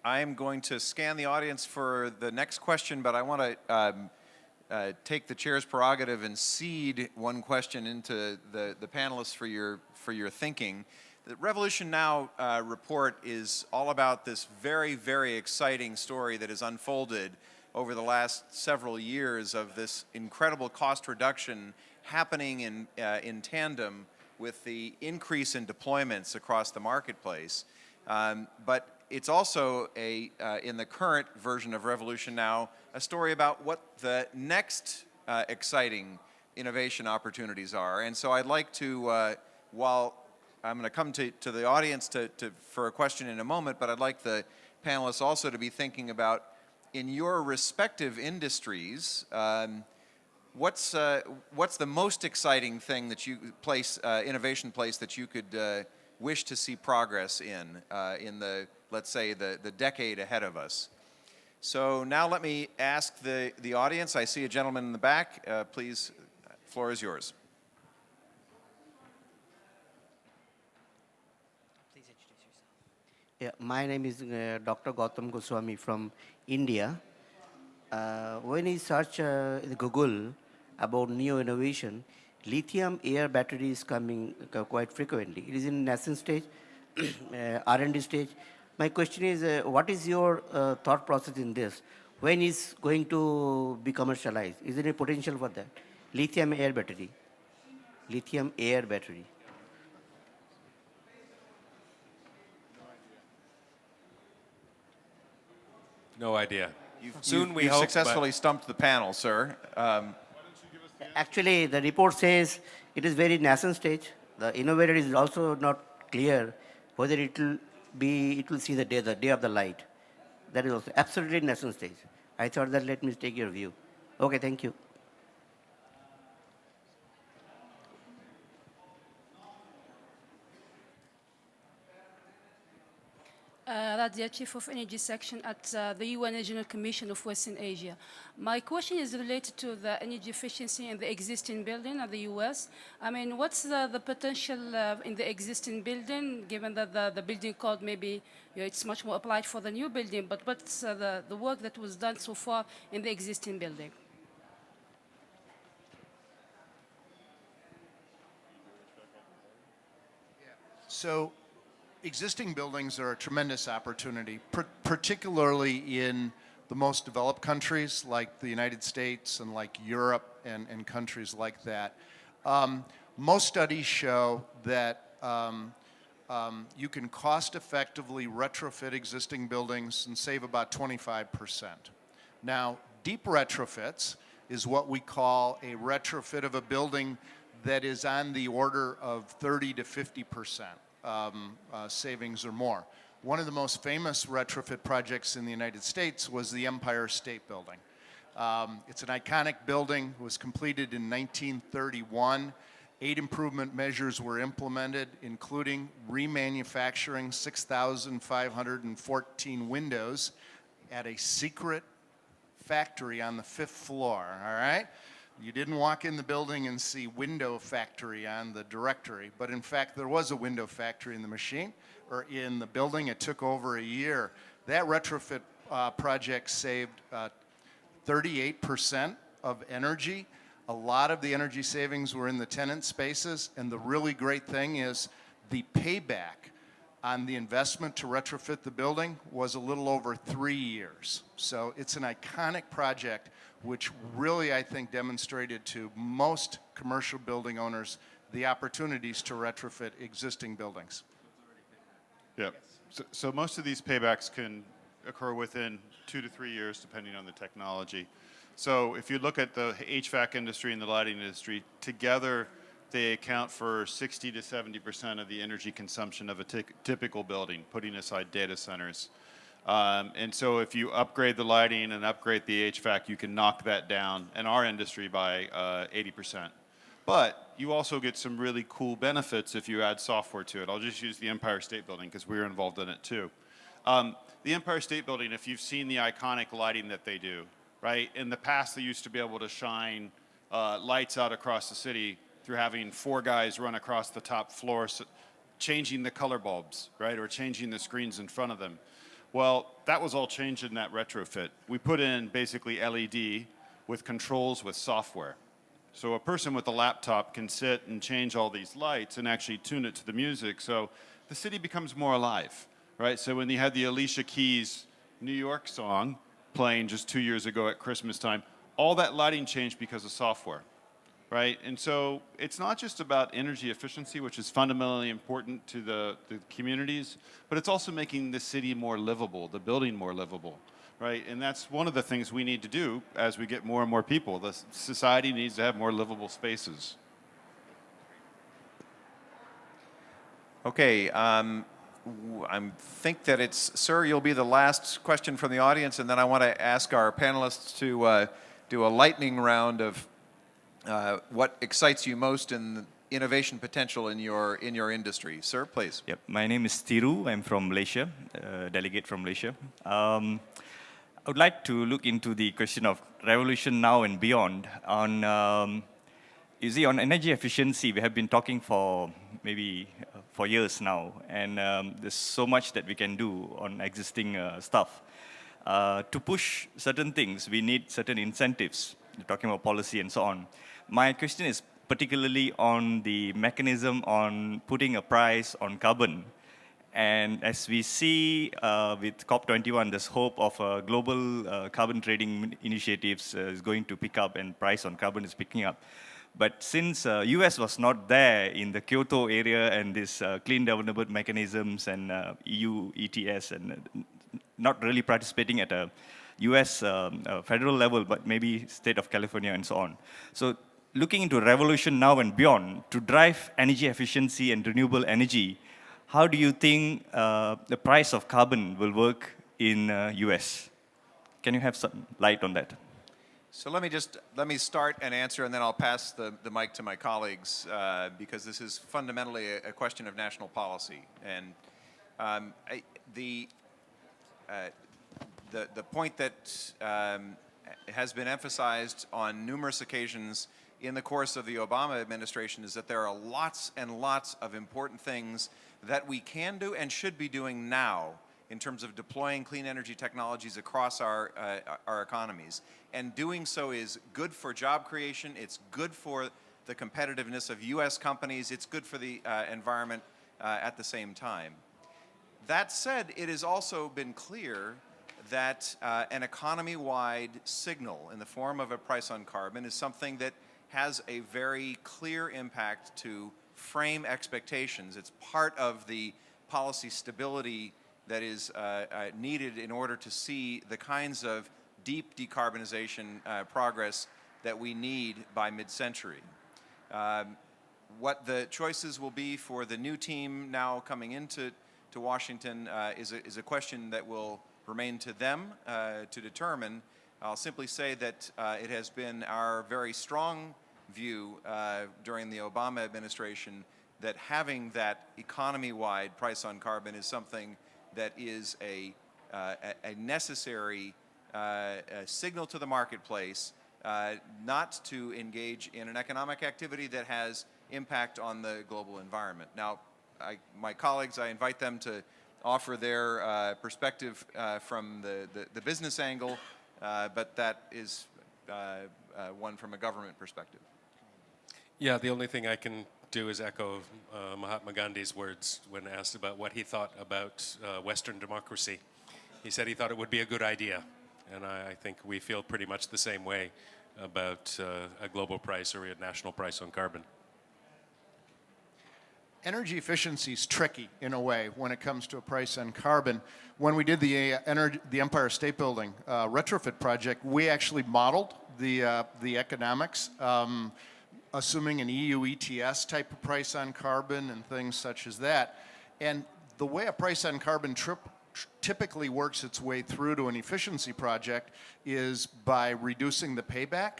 I am going to scan the audience for the next question, but I want to take the chair's prerogative and seed one question into the panelists for your thinking. The Revolution Now report is all about this very, very exciting story that has unfolded over the last several years of this incredible cost reduction happening in tandem with the increase in deployments across the marketplace. But it's also in the current version of Revolution Now, a story about what the next exciting innovation opportunities are. And so I'd like to, while I'm going to come to the audience for a question in a moment, but I'd like the panelists also to be thinking about, in your respective industries, what's the most exciting thing that you innovation place that you could wish to see progress in the, let's say, the decade ahead of us? So now let me ask the audience. I see a gentleman in the back. Please, floor is yours. Please introduce yourself. Yeah, my name is Dr. Gautam Goswami from India. When you search in Google about new innovation, lithium-air battery is coming quite frequently. It is in nascent stage, R&D stage. My question is, what is your thought process in this? When is going to be commercialized? Is there any potential for that? Lithium-air battery. Lithium-air battery. No idea. You've successfully stumped the panel, sir. Actually, the report says it is very nascent stage. The innovator is also not clear whether it will see the day of the light. That is also absolutely nascent stage. I thought that let me take your view. Okay, thank you. Radia, Chief of Energy Section at the UN Regional Commission of Western Asia. My question is related to the energy efficiency in the existing building at the US. I mean, what's the potential in the existing building, given that the building code maybe it's much more applied for the new building, but what's the work that was done so far in the existing building? So existing buildings are a tremendous opportunity, particularly in the most developed countries like the United States and like Europe and countries like that. Most studies show that you can cost effectively retrofit existing buildings and save about 25%. Now, deep retrofits is what we call a retrofit of a building that is on the order of 30 to 50%. Savings or more. One of the most famous retrofit projects in the United States was the Empire State Building. It's an iconic building. It was completed in 1931. 8 improvement measures were implemented, including remanufacturing 6,514 windows at a secret factory on the 5th floor, all right? You didn't walk in the building and see window factory on the directory, but in fact there was a window factory in the machine or in the building. It took over a year. That retrofit project saved 38% of energy. A lot of the energy savings were in the tenant spaces, and the really great thing is the payback on the investment to retrofit the building was a little over 3 years. So it's an iconic project which really, I think, demonstrated to most commercial building owners the opportunities to retrofit existing buildings. Yeah. So most of these paybacks can occur within 2 to 3 years, depending on the technology. So if you look at the HVAC industry and the lighting industry, together they account for 60 to 70% of the energy consumption of a typical building, putting aside data centers. And so if you upgrade the lighting and upgrade the HVAC, you can knock that down in our industry by 80%. But you also get some really cool benefits if you add software to it. I'll just use the Empire State Building because we were involved in it too. The Empire State Building, if you've seen the iconic lighting that they do, right? In the past, they used to be able to shine lights out across the city through having 4 guys run across the top floor, changing the color bulbs, right? Or changing the screens in front of them. Well, that was all changed in that retrofit. We put in basically LED with controls with software. So a person with a laptop can sit and change all these lights and actually tune it to the music. So the city becomes more alive, right? So when you had the Alicia Keys New York song playing just 2 years ago at Christmas time, all that lighting changed because of software, right? And so it's not just about energy efficiency, which is fundamentally important to the communities, but it's also making the city more livable, the building more livable, right? And that's one of the things we need to do as we get more and more people. The society needs to have more livable spaces. Okay, I think that it's, sir, you'll be the last question from the audience, and then I want to ask our panelists to do a lightning round of what excites you most in the innovation potential in your industry. Sir, please. Yep. My name is Tiru. I'm from Malaysia, delegate from Malaysia. I would like to look into the question of revolution now and beyond. On, you see, on energy efficiency, we have been talking for maybe for years now, and there's so much that we can do on existing stuff. To push certain things, we need certain incentives. You're talking about policy and so on. My question is particularly on the mechanism on putting a price on carbon. And as we see with COP-21, this hope of global carbon trading initiatives is going to pick up and price on carbon is picking up. But since US was not there in the Kyoto area and this clean development mechanisms and EU ETS and not really participating at a US federal level, but maybe state of California and so on. So looking into revolution now and beyond, to drive energy efficiency and renewable energy, how do you think the price of carbon will work in US? Can you have some light on that? So let me start and answer, and then I'll pass the mic to my colleagues because this is fundamentally a question of national policy. And the point that has been emphasized on numerous occasions in the course of the Obama administration is that there are lots and lots of important things that we can do and should be doing now in terms of deploying clean energy technologies across our economies. And doing so is good for job creation, it's good for the competitiveness of US companies, it's good for the environment at the same time. That said, it has also been clear that an economy-wide signal in the form of a price on carbon is something that has a very clear impact to frame expectations. It's part of the policy stability that is needed in order to see the kinds of deep decarbonization progress that we need by mid-century. What the choices will be for the new team now coming into Washington is a question that will remain to them to determine. I'll simply say that it has been our very strong view during the Obama administration that having that economy-wide price on carbon is something that is a necessary a signal to the marketplace not to engage in an economic activity that has impact on the global environment. Now, my colleagues, I invite them to offer their perspective from the business angle, but that is one from a government perspective. Yeah, the only thing I can do is echo Mahatma Gandhi's words when asked about what he thought about Western democracy. He said he thought it would be a good idea, and I think we feel pretty much the same way about a global price or a national price on carbon. Energy efficiency is tricky in a way when it comes to a price on carbon. When we did the Empire State Building retrofit project, we actually modeled the economics, assuming an EU ETS type of price on carbon and things such as that. And the way a price on carbon typically works its way through to an efficiency project is by reducing the payback.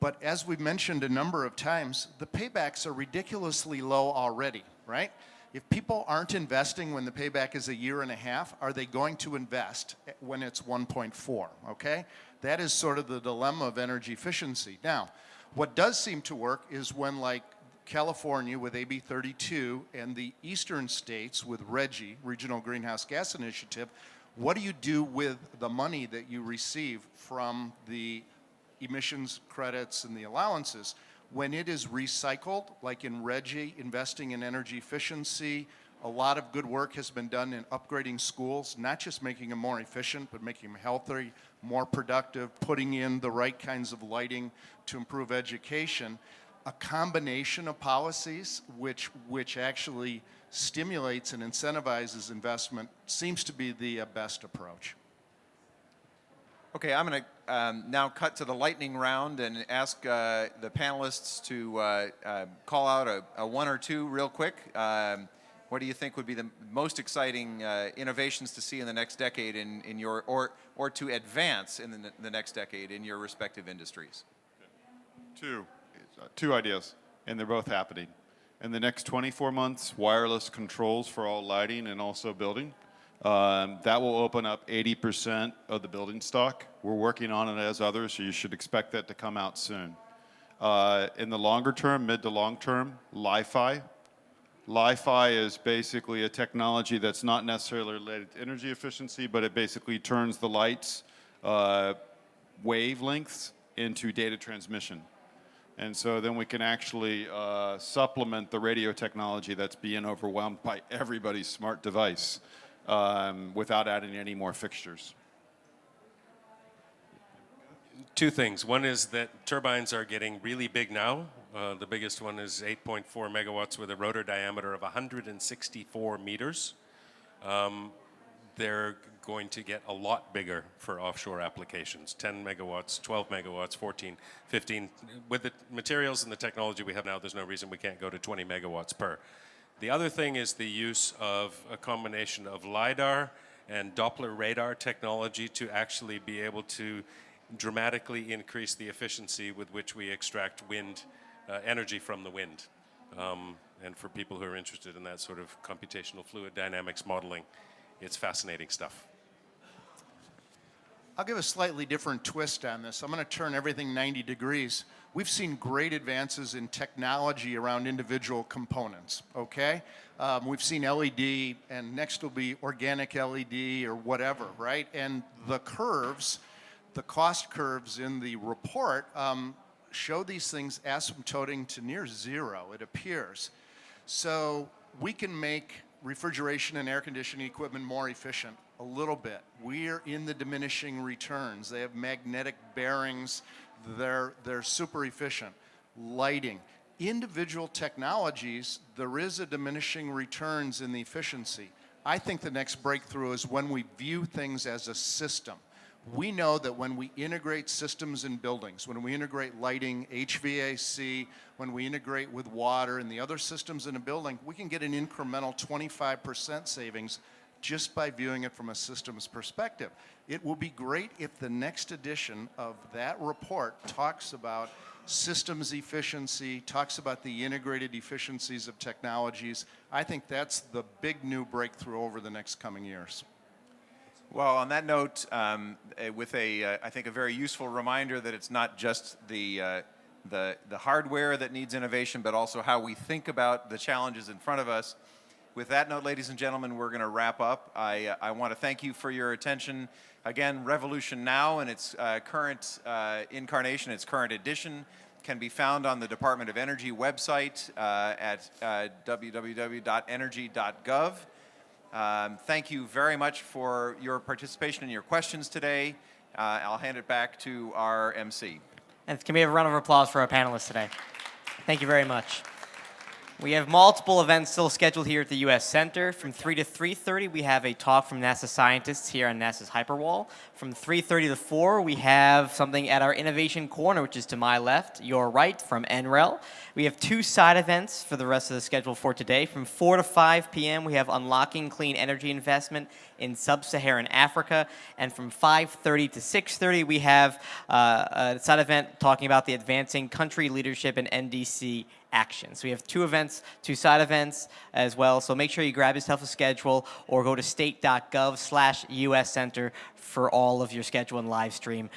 But as we've mentioned a number of times, the paybacks are ridiculously low already, right? If people aren't investing when the payback is 1.5 years, are they going to invest when it's 1.4, okay? That is sort of the dilemma of energy efficiency. Now, what does seem to work is when, like California with AB 32 and the eastern states with RGGI, Regional Greenhouse Gas Initiative, what do you do with the money that you receive from the emissions credits and the allowances? When it is recycled, like in RGGI, investing in energy efficiency, a lot of good work has been done in upgrading schools, not just making them more efficient, but making them healthy, more productive, putting in the right kinds of lighting to improve education. A combination of policies which actually stimulates and incentivizes investment seems to be the best approach. Okay, I'm going to now cut to the lightning round and ask the panelists to call out a one or two real quick. What do you think would be the most exciting innovations to see in the next decade in your, or to advance in the next decade in your respective industries? Two ideas, and they're both happening. In the next 24 months, wireless controls for all lighting and also building. That will open up 80% of the building stock. We're working on it as others, so you should expect that to come out soon. In the longer term, mid to long term, Li-Fi. Li-Fi is basically a technology that's not necessarily related to energy efficiency, but it basically turns the lights wavelengths into data transmission. And so then we can actually supplement the radio technology that's being overwhelmed by everybody's smart device without adding any more fixtures. Two things. One is that turbines are getting really big now. The biggest one is 8.4 megawatts with a rotor diameter of 164 meters. They're going to get a lot bigger for offshore applications, 10 megawatts, 12 megawatts, 14, 15. With the materials and the technology we have now, there's no reason we can't go to 20 megawatts per. The other thing is the use of a combination of LiDAR and Doppler radar technology to actually be able to dramatically increase the efficiency with which we extract wind energy from the wind. And for people who are interested in that sort of computational fluid dynamics modeling, it's fascinating stuff. I'll give a slightly different twist on this. I'm going to turn everything 90 degrees. We've seen great advances in technology around individual components, okay? We've seen LED, and next will be organic LED or whatever, right? And the curves, the cost curves in the report show these things asymptoting to near zero, it appears. So we can make refrigeration and air conditioning equipment more efficient a little bit. We're in the diminishing returns. They have magnetic bearings. They're super efficient. Lighting. Individual technologies, there is a diminishing returns in the efficiency. I think the next breakthrough is when we view things as a system. We know that when we integrate systems in buildings, when we integrate lighting, HVAC, when we integrate with water and the other systems in a building, we can get an incremental 25% savings just by viewing it from a systems perspective. It will be great if the next edition of that report talks about systems efficiency, talks about the integrated efficiencies of technologies. I think that's the big new breakthrough over the next coming years. Well, on that note, with I think a very useful reminder that it's not just the hardware that needs innovation, but also how we think about the challenges in front of us. With that note, ladies and gentlemen, we're going to wrap up. I want to thank you for your attention. Again, Revolution Now in its current incarnation, its current edition, can be found on the Department of Energy website at www.energy.gov. Thank you very much for your participation and your questions today. I'll hand it back to our MC. And can we have a round of applause for our panelists today? Thank you very much. We have multiple events still scheduled here at the U.S. Center. From 3 to 3:30, we have a talk from NASA scientists here on NASA's Hyperwall. From 3:30 to 4, we have something at our Innovation Corner, which is to my left, your right, from NREL. We have 2 side events for the rest of the schedule for today. From 4 to 5 p.m., we have Unlocking Clean Energy Investment in Sub-Saharan Africa. And from 5:30 to 6:30, we have a side event talking about the Advancing Country Leadership in NDC action. So we have 2 events, 2 side events as well. So make sure you grab yourself a schedule or go to state.gov/US Center for all of your schedule and live stream